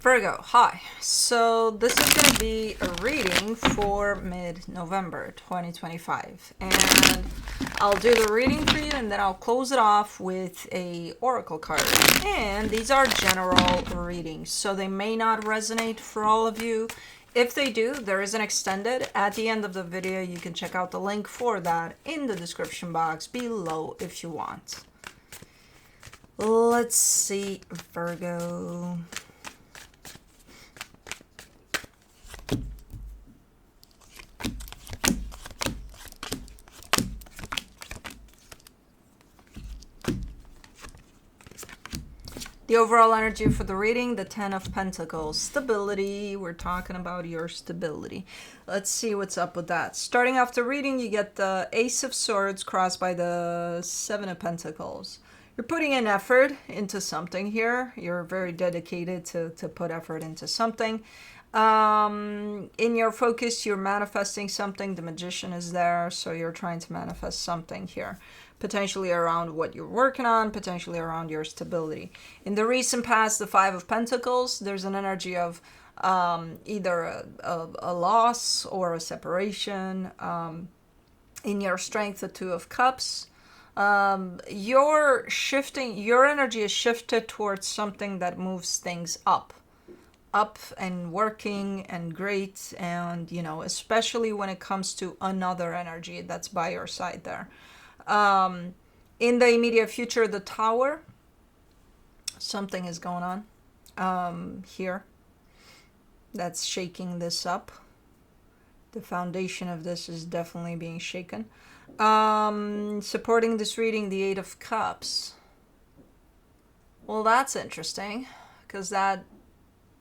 Virgo, hi. So this is going to be a reading for mid-November 2025. And I'll do the reading for you and then I'll close it off with a oracle card. And these are general readings, so they may not resonate for all of you. If they do, there is an extended. At the end of the video, you can check out the link for that in the description box below if you want. Let's see, Virgo. The overall energy for the reading, the 10 of Pentacles. Stability. We're talking about your stability. Let's see what's up with that. Starting off the reading, you get the Ace of Swords crossed by the 7 of Pentacles. You're putting in effort into something here. You're very dedicated to put effort into something. In your focus, you're manifesting something. The Magician is there, so you're trying to manifest something here. Potentially around what you're working on, potentially around your stability. In the recent past, the 5 of Pentacles, there's an energy of either a loss or a separation. In your Strength, the 2 of Cups. Your energy is shifted towards something that moves things up and working and great, and especially when it comes to another energy that's by your side there. In the immediate future, the Tower, something is going on here that's shaking this up. The foundation of this is definitely being shaken. Supporting this reading, the 8 of Cups. Well, that's interesting because that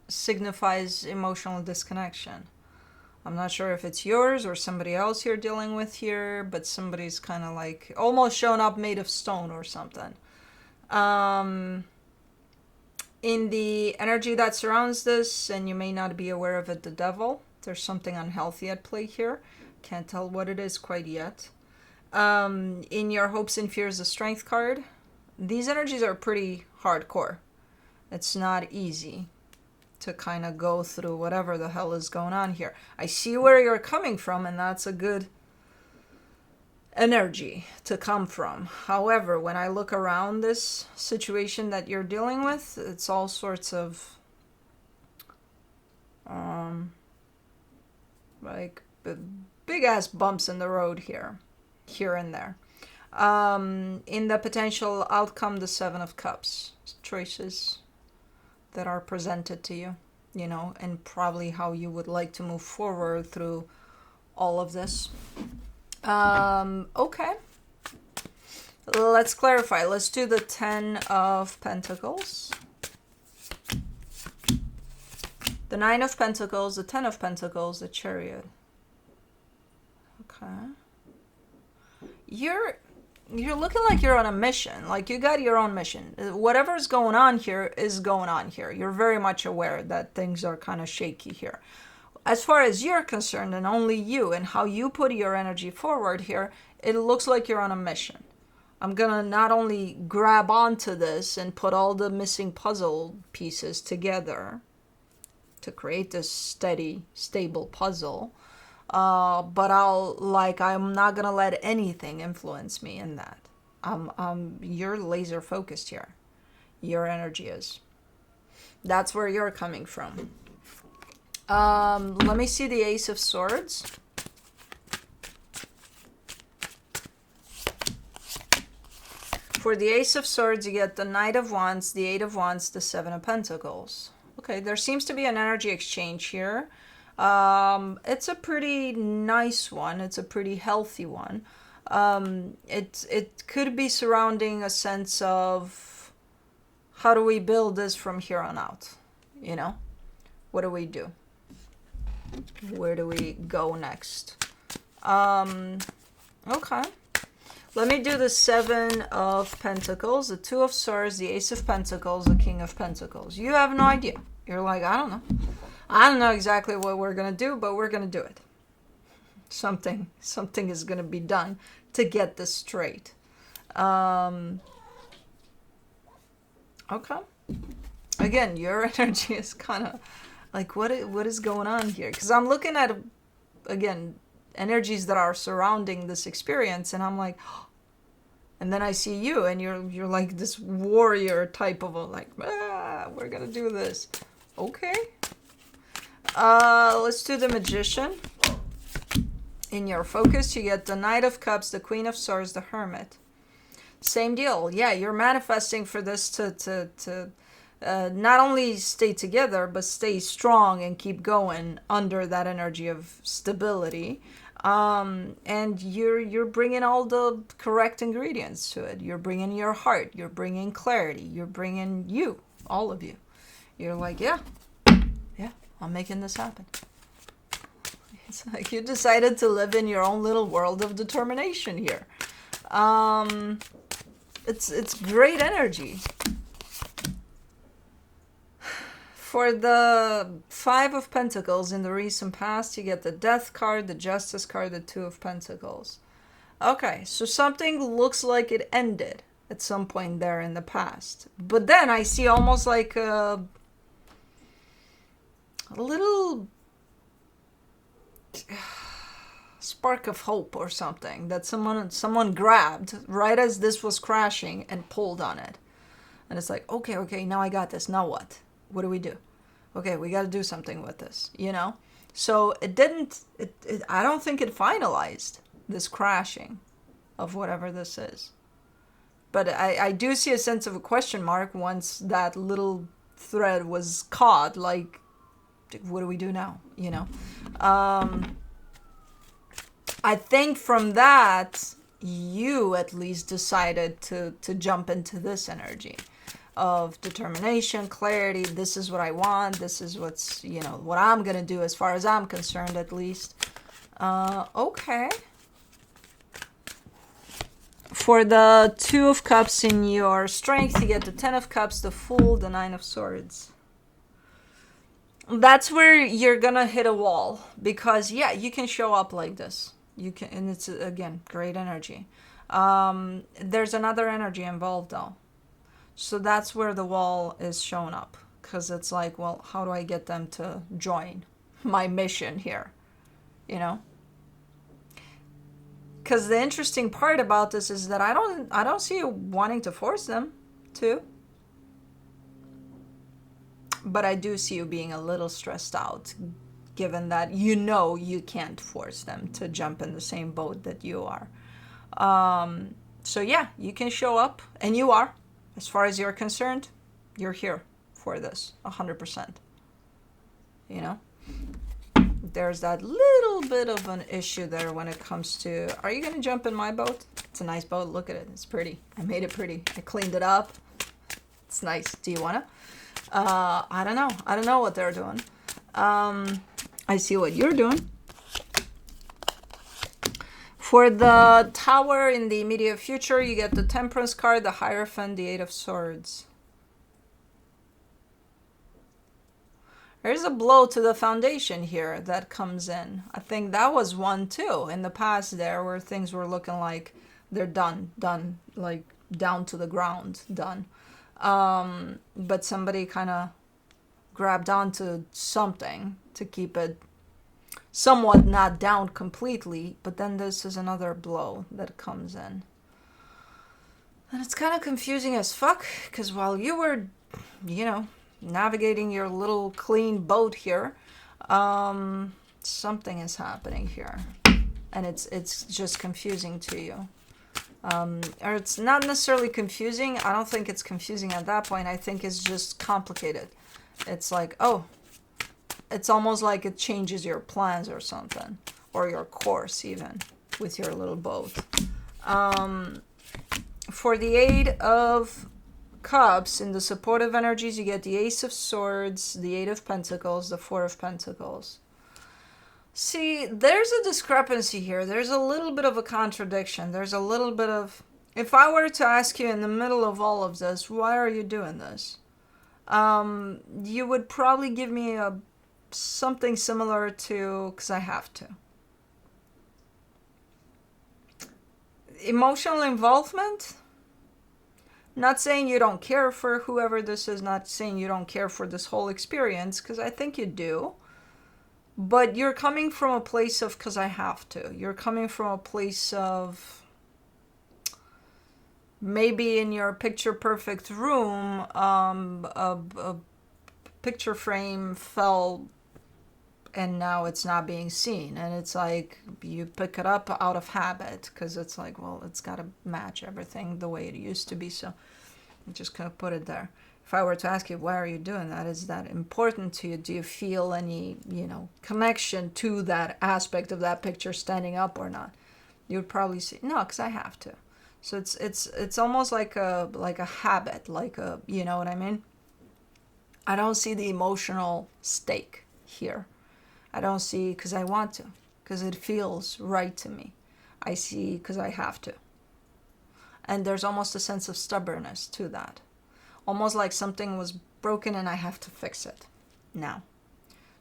signifies emotional disconnection. I'm not sure if it's yours or somebody else you're dealing with here, but somebody's kind of like almost shown up made of stone or something. In the energy that surrounds this, and you may not be aware of it, the Devil. There's something unhealthy at play here. Can't tell what it is quite yet. In your Hopes and Fears, the Strength card. These energies are pretty hardcore. It's not easy to kind of go through whatever the hell is going on here. I see where you're coming from, and that's a good energy to come from. However, when I look around this situation that you're dealing with, it's all sorts of like big ass bumps in the road here and there. In the potential outcome, the 7 of Cups. Choices that are presented to you, and probably how you would like to move forward through all of this. Okay. Let's clarify. Let's do the 10 of Pentacles. The 9 of Pentacles, the 10 of Pentacles, the Chariot. Okay. You're looking like you're on a mission, like you got your own mission. Whatever's going on here is going on here. You're very much aware that things are kind of shaky here. As far as you're concerned, and only you, and how you put your energy forward here, it looks like you're on a mission. I'm gonna not only grab onto this and put all the missing puzzle pieces together to create this steady, stable puzzle, but I'm not gonna let anything influence me in that. You're laser focused here. Your energy is. That's where you're coming from. Let me see the Ace of Swords. For the Ace of Swords, you get the Knight of Wands, the 8 of Wands, the 7 of Pentacles. Okay, there seems to be an energy exchange here. It's a pretty nice one. It's a pretty healthy one. It could be surrounding a sense of how do we build this from here on out? What do we do? Where do we go next? Okay. Let me do the 7 of Pentacles, the 2 of Swords, the Ace of Pentacles, the King of Pentacles. You have no idea. You're like, I don't know. I don't know exactly what we're going to do, but we're going to do it. Something is going to be done to get this straight. Okay. again, your energy is kind of like, what is going on here? Because I'm looking at, again, energies that are surrounding this experience, and I'm like, and then I see you, and you're like this warrior type of a, like, we're gonna do this. Okay. Let's do the Magician. In your focus, you get the Knight of Cups, the Queen of Swords, the Hermit. Same deal. Yeah, you're manifesting for this to not only stay together, but stay strong and keep going under that energy of stability. And you're bringing all the correct ingredients to it. You're bringing your heart. You're bringing clarity. You're bringing you, all of you. You're like, yeah, I'm making this happen. It's like you decided to live in your own little world of determination here. It's great energy. For the Five of Pentacles in the recent past, you get the Death card, the Justice card, the Two of Pentacles. Okay, so something looks like it ended at some point there in the past. But then I see almost like a little spark of hope or something that someone grabbed right as this was crashing and pulled on it. And it's like, okay, now I got this. Now what? What do we do? Okay, we got to do something with this, you know? So I don't think it finalized this crashing of whatever this is. But I do see a sense of a question mark once that little thread was caught, like, what do we do now, you know? I think from that, you at least decided to jump into this energy of determination, clarity. This is what I want. This is what's, what I'm going to do as far as I'm concerned, at least. Okay. For the Two of Cups in your strength, you get the Ten of Cups, the Fool, the Nine of Swords. That's where you're going to hit a wall because, yeah, you can show up like this. You can, and it's, again, great energy. There's another energy involved, though. So that's where the wall is showing up. Because it's like, well, how do I get them to join my mission here? You know? Because the interesting part about this is that I don't see you wanting to force them to. But I do see you being a little stressed out, given that you can't force them to jump in the same boat that you are. So yeah, you can show up, and you are. As far as you're concerned, you're here for this, 100%. You know? There's that little bit of an issue there when it comes to, are you going to jump in my boat? It's a nice boat. Look at it. It's pretty. I made it pretty. I cleaned it up. It's nice. Do you want to? I don't know. I don't know what they're doing. I see what you're doing. For the Tower in the immediate future, you get the Temperance card, the Hierophant, the Eight of Swords. There's a blow to the foundation here that comes in. I think that was one too in the past there where things were looking like they're done, like down to the ground, done. But somebody kind of grabbed onto something to keep it somewhat not down completely, but then this is another blow that comes in. And it's kind of confusing as fuck, because while you were, navigating your little clean boat here, something is happening here. And it's just confusing to you. Or it's not necessarily confusing. I don't think it's confusing at that point. I think it's just complicated. It's like, it's almost like it changes your plans or something, or your course even, with your little boat. For the Eight of Cups, in the supportive energies, you get the Ace of Swords, the Eight of Pentacles, the Four of Pentacles. See, there's a discrepancy here. There's a little bit of a contradiction. There's a little bit of, if I were to ask you in the middle of all of this, why are you doing this? You would probably give me something similar to, because I have to. Emotional involvement? Not saying you don't care for whoever this is, not saying you don't care for this whole experience, because I think you do. But you're coming from a place of, because I have to. You're coming from a place of, maybe in your picture perfect room, a picture frame fell and now it's not being seen, and it's like you pick it up out of habit because it's like, well, it's got to match everything the way it used to be, so I'm just gonna put it there. If I were to ask you, why are you doing that, is that important to you, do you feel any connection to that aspect of that picture standing up or not, you would probably say no, because I have to. So it's almost like a habit, like a, you know what I mean. I don't see the emotional stake here. I don't see because I want to, because it feels right to me. I see because I have to. And there's almost a sense of stubbornness to that. Almost like something was broken and I have to fix it now.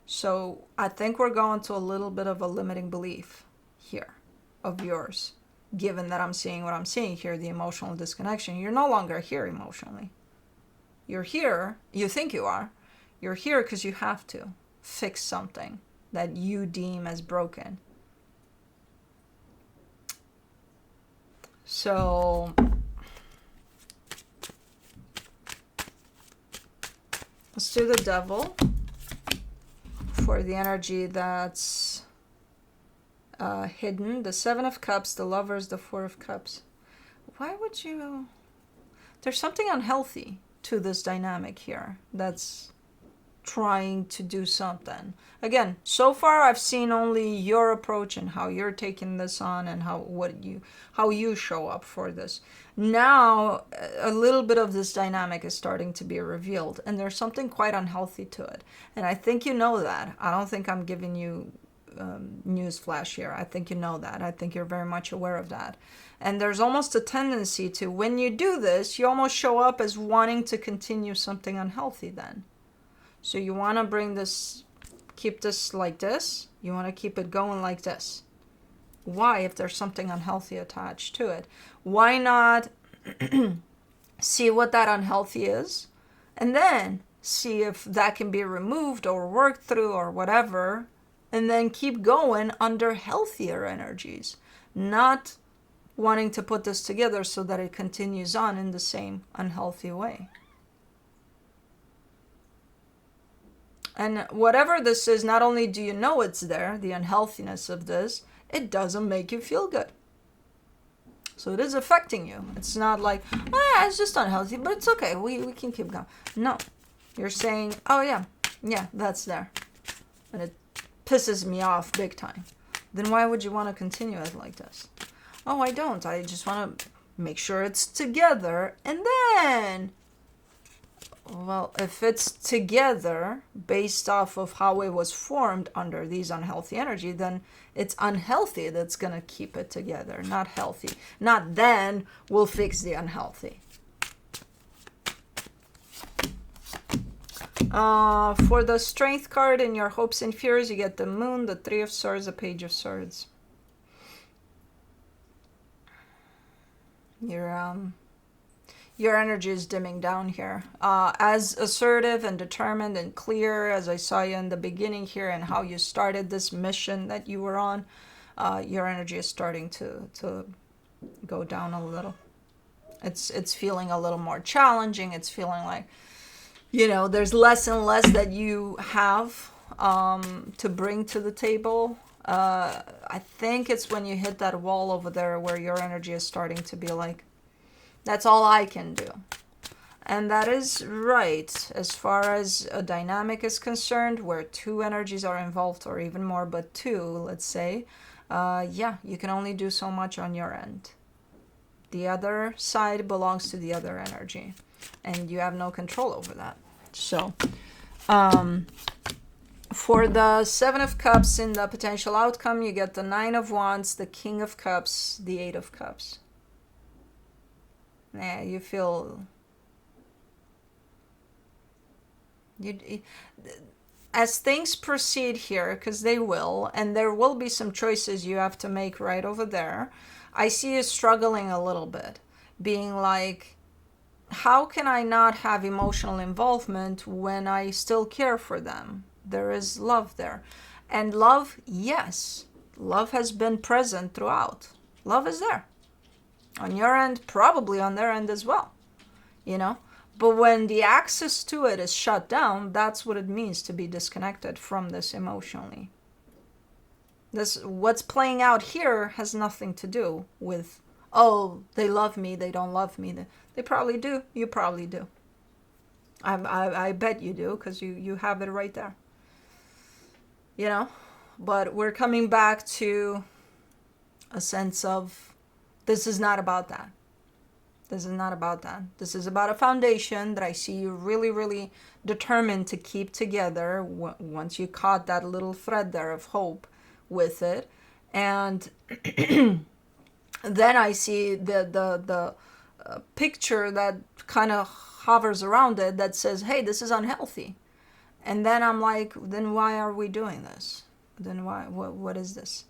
So I think we're going to a little bit of a limiting belief here of yours, given that I'm seeing what I'm seeing here, the emotional disconnection. You're no longer here emotionally. You're here, you think you are. You're here because you have to fix something that you deem as broken. So let's do the devil for the energy that's hidden. The Seven of Cups, the Lovers, the Four of Cups. Why would you... There's something unhealthy to this dynamic here that's trying to do something. Again, so far I've seen only your approach and how you're taking this on and how you show up for this. Now a little bit of this dynamic is starting to be revealed, and there's something quite unhealthy to it, and I think you know that. I don't think I'm giving you news flash here. I think you know that. I think you're very much aware of that. And there's almost a tendency to, when you do this, you almost show up as wanting to continue something unhealthy then. So you want to bring this, keep this like this. You want to keep it going like this. Why, if there's something unhealthy attached to it? Why not see what that unhealthy is, and then see if that can be removed or worked through or whatever, and then keep going under healthier energies, not wanting to put this together so that it continues on in the same unhealthy way. And whatever this is, not only do you know it's there, the unhealthiness of this, it doesn't make you feel good. So it is affecting you. It's not like, oh yeah, it's just unhealthy, but it's okay, we can keep going. No, you're saying, oh yeah, that's there. And it pisses me off big time. Then why would you want to continue it like this? Oh, I don't. I just want to make sure it's together. And then, well, if it's together based off of how it was formed under these unhealthy energy, then it's unhealthy that's going to keep it together, not healthy. Not then we'll fix the unhealthy. For the Strength card in your hopes and fears, you get the Moon, the Three of Swords, the Page of Swords. Your energy is dimming down here. As assertive and determined and clear as I saw you in the beginning here and how you started this mission that you were on, your energy is starting to go down a little. It's feeling a little more challenging. It's feeling like, there's less and less that you have to bring to the table. I think it's when you hit that wall over there where your energy is starting to be like, that's all I can do. And that is right as far as a dynamic is concerned, where two energies are involved or even more, but two, let's say, you can only do so much on your end. The other side belongs to the other energy, and you have no control over that. So, for the Seven of Cups in the potential outcome, you get the Nine of Wands, the King of Cups, the Eight of Cups. Yeah, you feel... as things proceed here, because they will, and there will be some choices you have to make right over there, I see you struggling a little bit, being like, how can I not have emotional involvement when I still care for them? There is love there. And love, yes, love has been present throughout. Love is there. On your end, probably on their end as well, you know? But when the access to it is shut down, that's what it means to be disconnected from this emotionally. This, what's playing out here has nothing to do with, oh, they love me, they don't love me. They probably do. You probably do. I bet you do, because you have it right there. You know? But we're coming back to a sense of, this is not about that. This is not about that. This is about a foundation that I see you really, really determined to keep together once you caught that little thread there of hope with it. And then I see the picture that kind of hovers around it that says, hey, this is unhealthy. And then I'm like, then why are we doing this? Then why? What is this?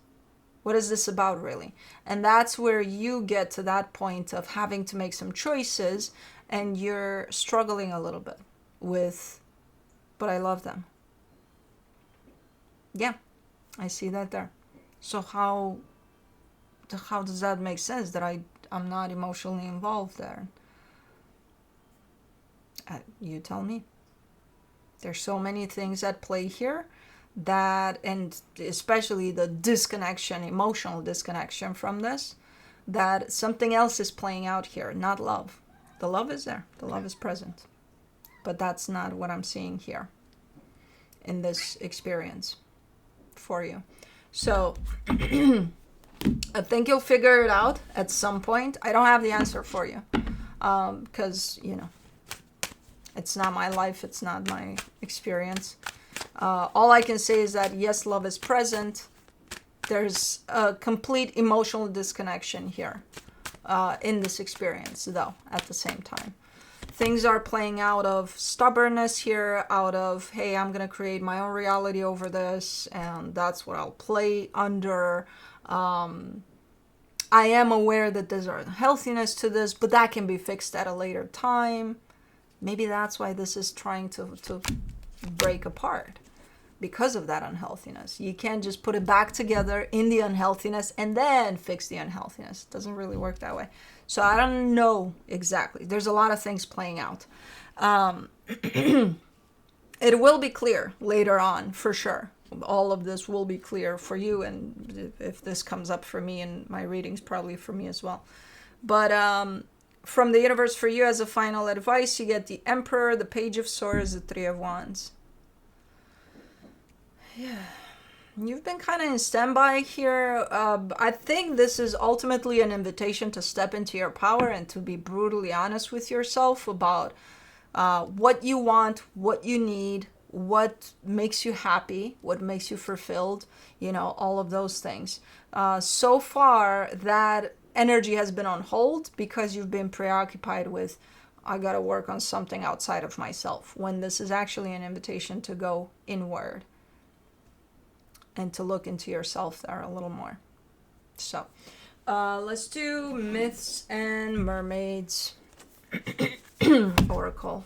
What is this about, really? And that's where you get to that point of having to make some choices, and you're struggling a little bit with, but I love them. Yeah, I see that there. So how does that make sense that I'm not emotionally involved there? You tell me. There's so many things at play here, that, and especially the disconnection, emotional disconnection from this, that something else is playing out here, not love. The love is there, the love is present, but that's not what I'm seeing here in this experience for you. So I think you'll figure it out at some point. I don't have the answer for you, because it's not my life, it's not my experience. All I can say is that yes, love is present. There's a complete emotional disconnection here in this experience, though, at the same time. Things are playing out of stubbornness here, out of, hey, I'm going to create my own reality over this, and that's what I'll play under. I am aware that there's unhealthiness to this, but that can be fixed at a later time. Maybe that's why this is trying to break apart, because of that unhealthiness. You can't just put it back together in the unhealthiness and then fix the unhealthiness. It doesn't really work that way. So I don't know exactly. There's a lot of things playing out. It will be clear later on, for sure. All of this will be clear for you, and if this comes up for me in my readings, probably for me as well. But from the universe for you, as a final advice, you get the Emperor, the Page of Swords, the Three of Wands. Yeah, you've been kind of in standby here. I think this is ultimately an invitation to step into your power and to be brutally honest with yourself about what you want, what you need, what makes you happy, what makes you fulfilled, all of those things. So far, that energy has been on hold because you've been preoccupied with, I got to work on something outside of myself, when this is actually an invitation to go inward and to look into yourself there a little more. So let's do Myths and Mermaids Oracle.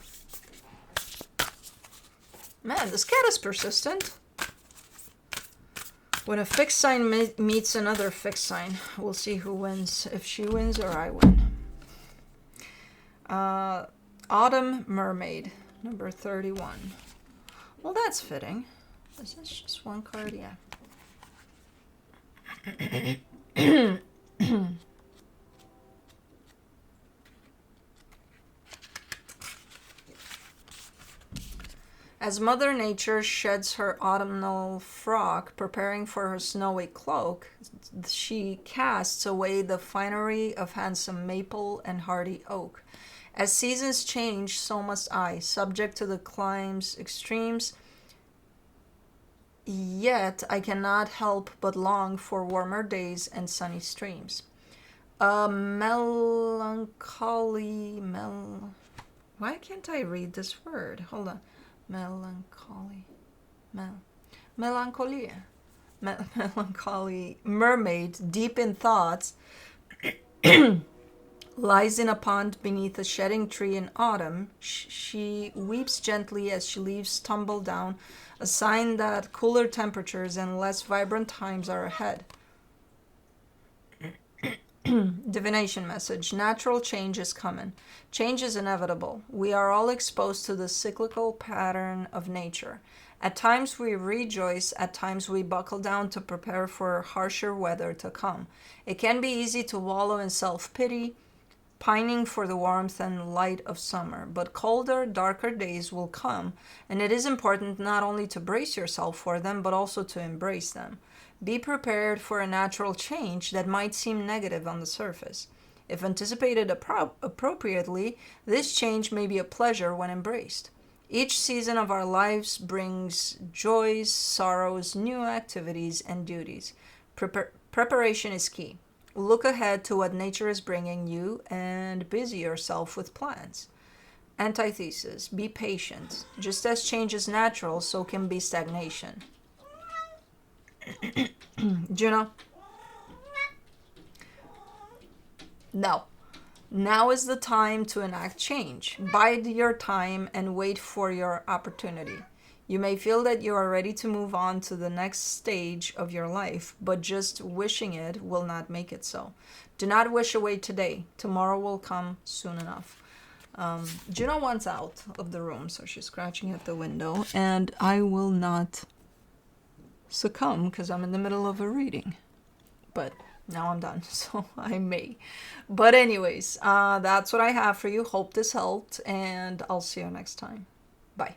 Man, this cat is persistent. When a fixed sign meets another fixed sign, we'll see who wins, if she wins or I win. Autumn Mermaid, number 31. Well, that's fitting. Is this just one card? Yeah. As Mother Nature sheds her autumnal frock, preparing for her snowy cloak, she casts away the finery of handsome maple and hardy oak. As seasons change, so must I, subject to the clime's extremes. Yet I cannot help but long for warmer days and sunny streams. A melancholy Why can't I read this word? Hold on. Melancholia. Melancholy mermaid, deep in thoughts, Lies in a pond beneath a shedding tree in autumn. She weeps gently as she leaves tumble down, a sign that cooler temperatures and less vibrant times are ahead. Divination message. Natural change is coming. Change is inevitable. We are all exposed to the cyclical pattern of nature. At times we rejoice, at times we buckle down to prepare for harsher weather to come. It can be easy to wallow in self pity, pining for the warmth and light of summer, but colder, darker days will come, and it is important not only to brace yourself for them, but also to embrace them. Be prepared for a natural change that might seem negative on the surface. If anticipated appropriately, this change may be a pleasure when embraced. Each season of our lives brings joys, sorrows, new activities, and duties. Preparation is key. Look ahead to what nature is bringing you and busy yourself with plans. Antithesis. Be patient. Just as change is natural, so can be stagnation. Juno? No. Now is the time to enact change. Bide your time and wait for your opportunity. You may feel that you are ready to move on to the next stage of your life, but just wishing it will not make it so. Do not wish away today. Tomorrow will come soon enough. Juno wants out of the room, so she's scratching at the window, and I will not succumb because I'm in the middle of a reading. But now I'm done, so I may. But anyways, that's what I have for you. Hope this helped, and I'll see you next time. Bye.